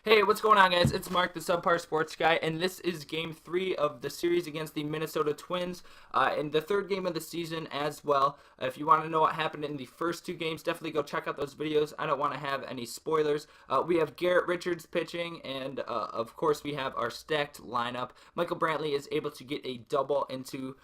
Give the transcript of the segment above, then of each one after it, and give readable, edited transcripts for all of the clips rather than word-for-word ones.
Hey, what's going on, guys? It's Mark, the Subpar Sports Guy, and this is Game 3 of the series against the Minnesota Twins, and the third game of the season as well. If you want to know what happened in the first two games, definitely go check out those videos. I don't want to have any spoilers. We have Garrett Richards pitching, and of course we have our stacked lineup. Michael Brantley is able to get a double into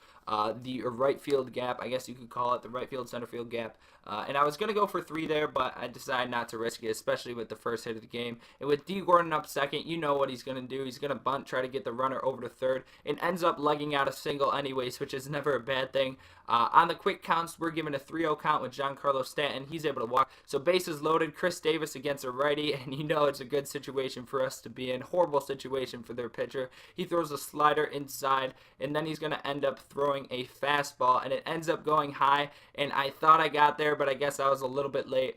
the right field gap, I guess you could call it, the right field center field gap. And I was going to go for three there, but I decided not to risk it, especially with the first hit of the game. And with D. Gordon up second, you know what he's going to do. He's going to bunt, try to get the runner over to third, and ends up legging out a single anyways, which is never a bad thing. On the quick counts, we're given a 3-0 count with Giancarlo Stanton. He's able to walk. So bases loaded, Chris Davis against a righty, and you know it's a good situation for us to be in. Horrible situation for their pitcher. He throws a slider inside, and then he's going to end up throwing a fastball, and it ends up going high, and I thought I got there, but I guess I was a little bit late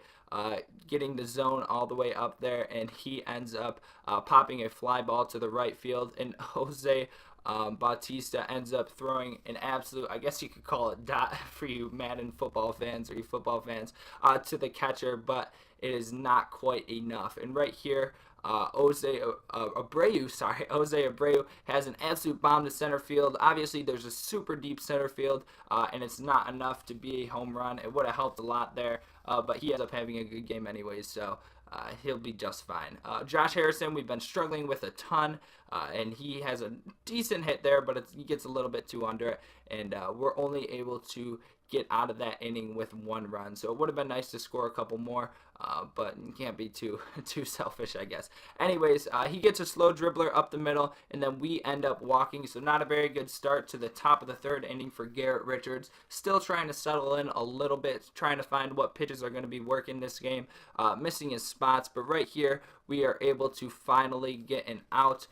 getting the zone all the way up there, and he ends up popping a fly ball to the right field, and Jose Bautista ends up throwing an absolute, I guess you could call it dot for you Madden football fans or you football fans, to the catcher, but it is not quite enough. And right here, Jose Abreu has an absolute bomb to center field. Obviously, there's a super deep center field, and it's not enough to be a home run. It would have helped a lot there, but he ends up having a good game anyways, so he'll be just fine. Josh Harrison, we've been struggling with a ton, and he has a decent hit there, but he gets a little bit too under it, and we're only able to get out of that inning with one run. So it would have been nice to score a couple more, but you can't be too selfish, I guess. Anyways, he gets a slow dribbler up the middle, and then we end up walking. So not a very good start to the top of the third inning for Garrett Richards. Still trying to settle in a little bit, trying to find what pitches are going to be working this game. Missing his spots, but right here we are able to finally get an out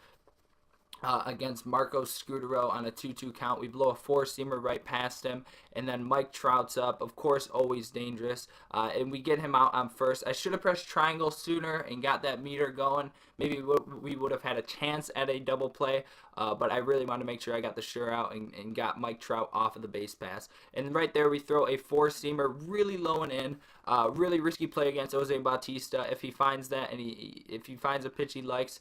against Marco Scutaro on a 2-2 count. We blow a four-seamer right past him, and then Mike Trout's up. Of course, always dangerous, and we get him out on first. I should have pressed triangle sooner and got that meter going. Maybe we would have had a chance at a double play, but I really wanted to make sure I got the sure out and got Mike Trout off of the base pass. And right there, we throw a four-seamer really low and in. Really risky play against Jose Bautista. If he finds that and if he finds a pitch he likes,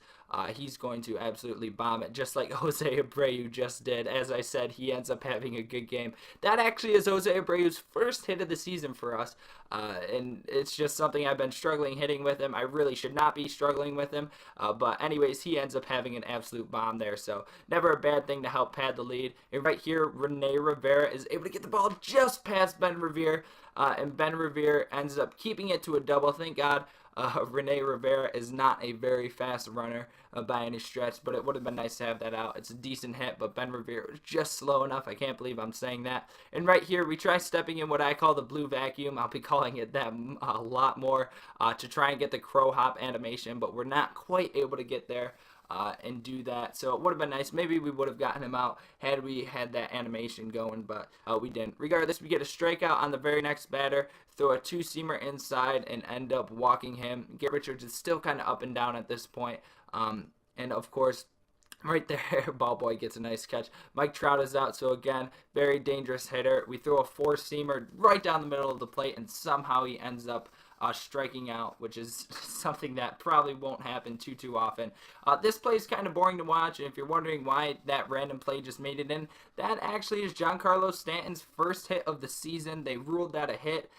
he's going to absolutely bomb it, just like Jose Abreu just did. As I said, he ends up having a good game. That actually is Jose Abreu's first hit of the season for us, and it's just something I've been struggling hitting with him. I really should not be struggling with him, but anyways, he ends up having an absolute bomb there, so never a bad thing to help pad the lead. And right here, Rene Rivera is able to get the ball just past Ben Revere, and Ben Revere ends up keeping it to a double. Thank God. Rene Rivera is not a very fast runner by any stretch, but it would have been nice to have that out. It's a decent hit, but Ben Revere was just slow enough. I can't believe I'm saying that. And right here, we try stepping in what I call the blue vacuum. I'll be calling it that a lot more to try and get the crow hop animation, but we're not quite able to get there. And do that. So it would have been nice. Maybe we would have gotten him out had we had that animation going, but we didn't. Regardless, we get a strikeout on the very next batter, throw a two-seamer inside, and end up walking him. Garrett Richards is still kind of up and down at this point. And of course, right there, ball boy gets a nice catch. Mike Trout is out, so again, very dangerous hitter. We throw a four-seamer right down the middle of the plate, and somehow he ends up striking out, which is something that probably won't happen too often. This play is kind of boring to watch, and if you're wondering why that random play just made it in, that actually is Giancarlo Stanton's first hit of the season. They ruled that a hit.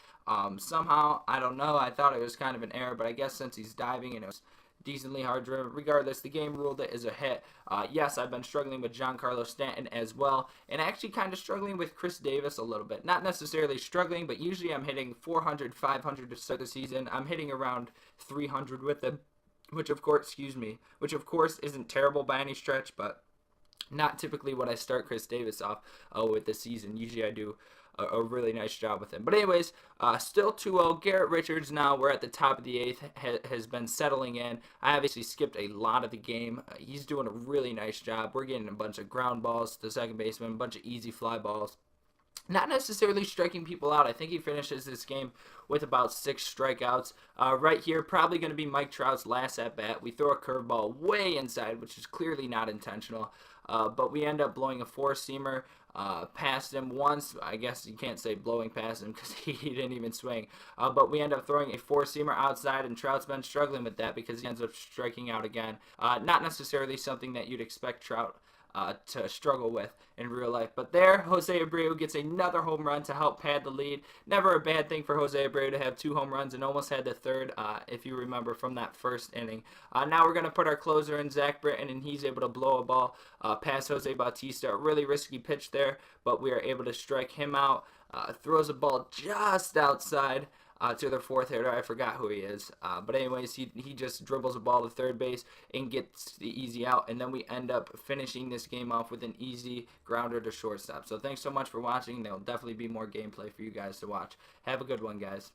Somehow, I don't know, I thought it was kind of an error, but I guess since he's diving and it was decently hard driven. Regardless, the game ruled it as a hit. Yes, I've been struggling with Giancarlo Stanton as well, and actually kind of struggling with Chris Davis a little bit. Not necessarily struggling, but usually I'm hitting 400, 500 to start the season. I'm hitting around 300 with them, which of course isn't terrible by any stretch, but not typically what I start Chris Davis off with this season. Usually I do a really nice job with him. But anyways, still 2-0. Garrett Richards now, we're at the top of the eighth, has been settling in. I obviously skipped a lot of the game. He's doing a really nice job. We're getting a bunch of ground balls to the second baseman, a bunch of easy fly balls. Not necessarily striking people out. I think he finishes this game with about 6 strikeouts. Right here, probably going to be Mike Trout's last at-bat. We throw a curveball way inside, which is clearly not intentional. But we end up blowing a four-seamer Passed him once. I guess you can't say blowing past him because he didn't even swing. But we end up throwing a four-seamer outside, and Trout's been struggling with that because he ends up striking out again. Not necessarily something that you'd expect Trout to struggle with in real life. But there, Jose Abreu gets another home run to help pad the lead. Never a bad thing for Jose Abreu to have 2 home runs, and almost had the third, if you remember, from that first inning. Now we're going to put our closer in, Zach Britton, and he's able to blow a ball past Jose Bautista. A really risky pitch there, but we are able to strike him out. Throws a ball just outside to their fourth hitter. I forgot who he is. But anyways, he just dribbles a ball to third base and gets the easy out. And then we end up finishing this game off with an easy grounder to shortstop. So thanks so much for watching. There will definitely be more gameplay for you guys to watch. Have a good one, guys.